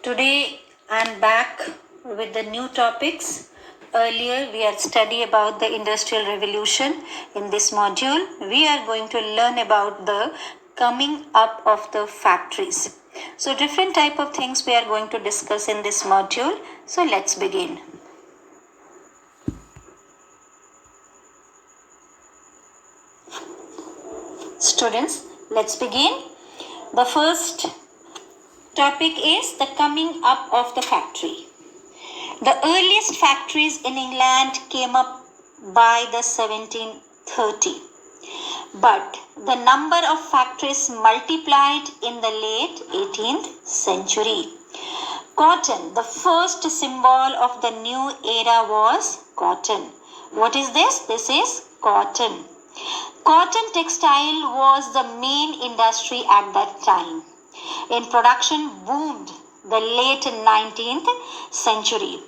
Today I'm back with the new topics. Earlier we had studied about the Industrial Revolution. In this module, we are going to learn about the coming up of the factories. So different type of things we are going to discuss in this module. So let's begin. Students, let's begin. The first topic is the coming up of the factory. The earliest factories in England came up by the 1730, but the number of factories multiplied in the late 18th century. Cotton, the first symbol of the new era was cotton. What is this? This is cotton. Cotton textile was the main industry at that time. In production boomed the late 19th century.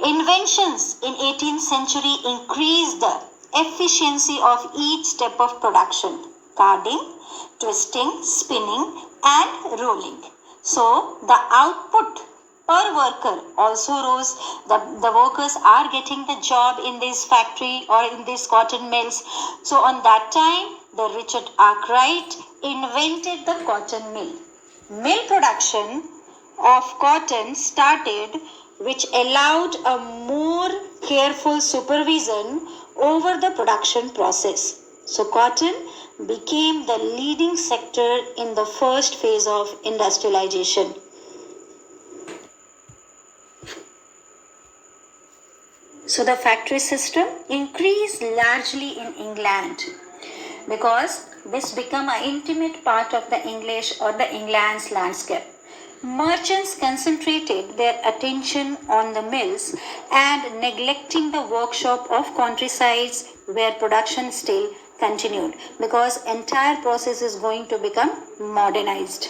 Inventions in 18th century increased the efficiency of each step of production: carding, twisting, spinning and rolling. So the output per worker also rose. The workers are getting the job in this factory or in these cotton mills. So on that time, the Richard Arkwright invented the cotton mill. Mill production of cotton started, which allowed a more careful supervision over the production process. So cotton became the leading sector in the first phase of industrialization. So the factory system increased largely in England because this became an intimate part of the English or the England's landscape. Merchants concentrated their attention on the mills and neglecting the workshop of countrysides where production still continued, because entire process is going to become modernized.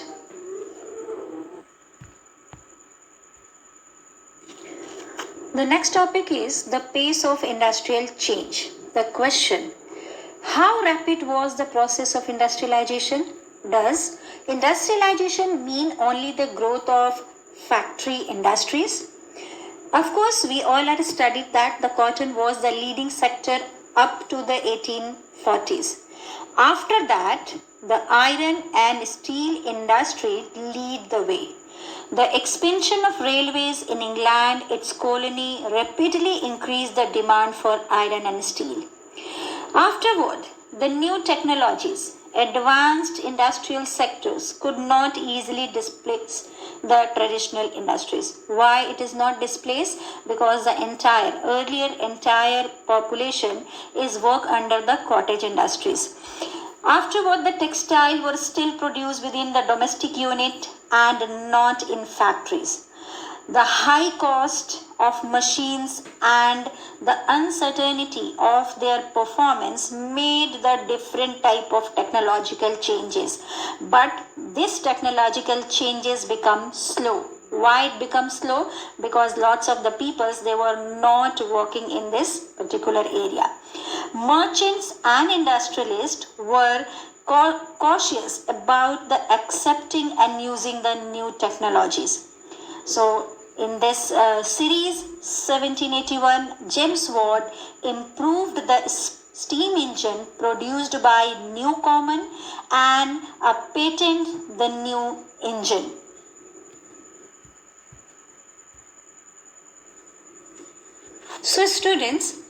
The next topic is the pace of industrial change. The question: how rapid was the process of industrialization? Does industrialization mean only the growth of factory industries? Of course, we all had studied that the cotton was the leading sector up to the 1840s. After that, the iron and steel industry lead the way. The expansion of railways in England, its colony, rapidly increased the demand for iron and steel. Afterward, the new technologies, advanced industrial sectors could not easily displace the traditional industries. Why it is not displaced? Because the entire population is work under the cottage industries. Afterward, the textile were still produced within the domestic unit and not in factories. The high cost of machines and the uncertainty of their performance made the different type of technological changes. But these technological changes become slow. Why it becomes slow? Because lots of the peoples, they were not working in this particular area. Merchants and industrialists were cautious about the accepting and using the new technologies. So in this series 1781, James Watt improved the steam engine produced by Newcomen and patented the new engine. So students,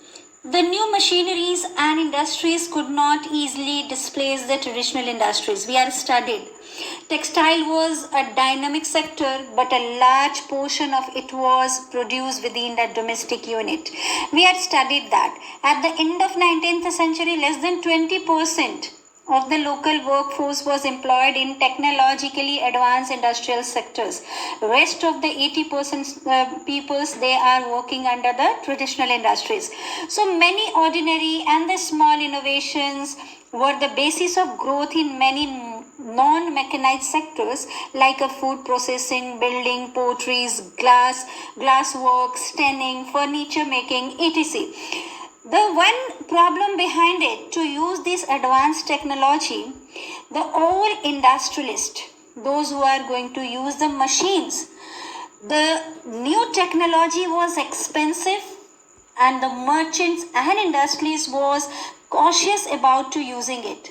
the new machineries and industries could not easily displace the traditional industries. We have studied. Textile was a dynamic sector, but a large portion of it was produced within the domestic unit. We had studied that. At the end of 19th century, less than 20% of the local workforce was employed in technologically advanced industrial sectors. Rest of the 80% peoples, they are working under the traditional industries. So many ordinary and the small innovations were the basis of growth in many non-mechanized sectors like food processing, building, potteries, glass work, tanning, furniture making, etc. The one problem behind it, to use this advanced technology, the old industrialists, those who are going to use the machines, The new technology was expensive and the merchants and industries was cautious about to using it.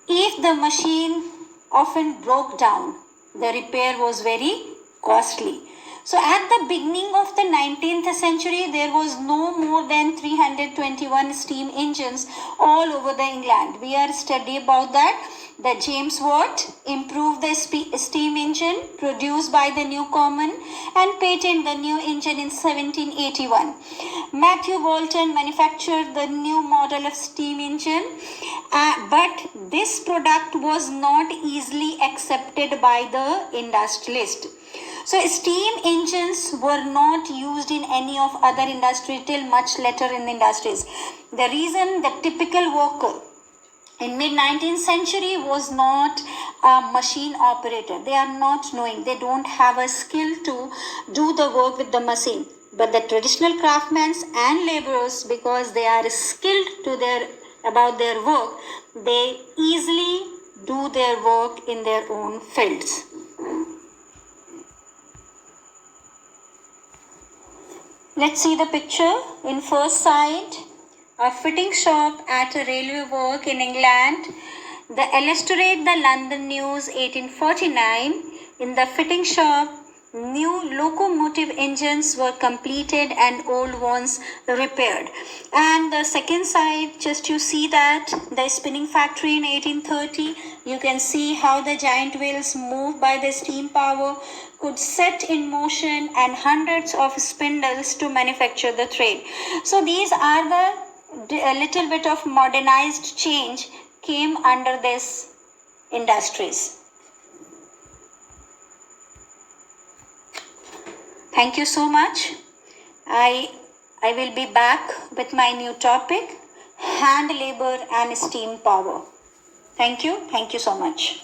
If the machine often broke down, the repair was very costly. So at the beginning of the 19th century, there was no more than 321 steam engines all over the England. We are study about that. The James Watt improved the steam engine produced by the Newcomen and patented the new engine in 1781. Matthew Boulton manufactured the new model of steam engine, but this product was not easily accepted by the industrialist. So steam engines were not used in any of other industry till much later in the industries. The reason the typical worker in mid 19th century was not a machine operator. They are not knowing, they don't have a skill to do the work with the machine. But the traditional craftsmen and laborers, because they are skilled to their about their work, they easily do their work in their own fields. Let's see the picture. In first side, a fitting shop at a railway work in England. The illustrate the London News 1849. In the fitting shop, new locomotive engines were completed and old ones repaired. And the second side, just you see that the spinning factory in 1830, you can see how the giant wheels moved by the steam power could set in motion and hundreds of spindles to manufacture the thread. So these are the a little bit of modernized change came under this industries. Thank you so much. I will be back with my new topic, hand labor and steam power. Thank you so much.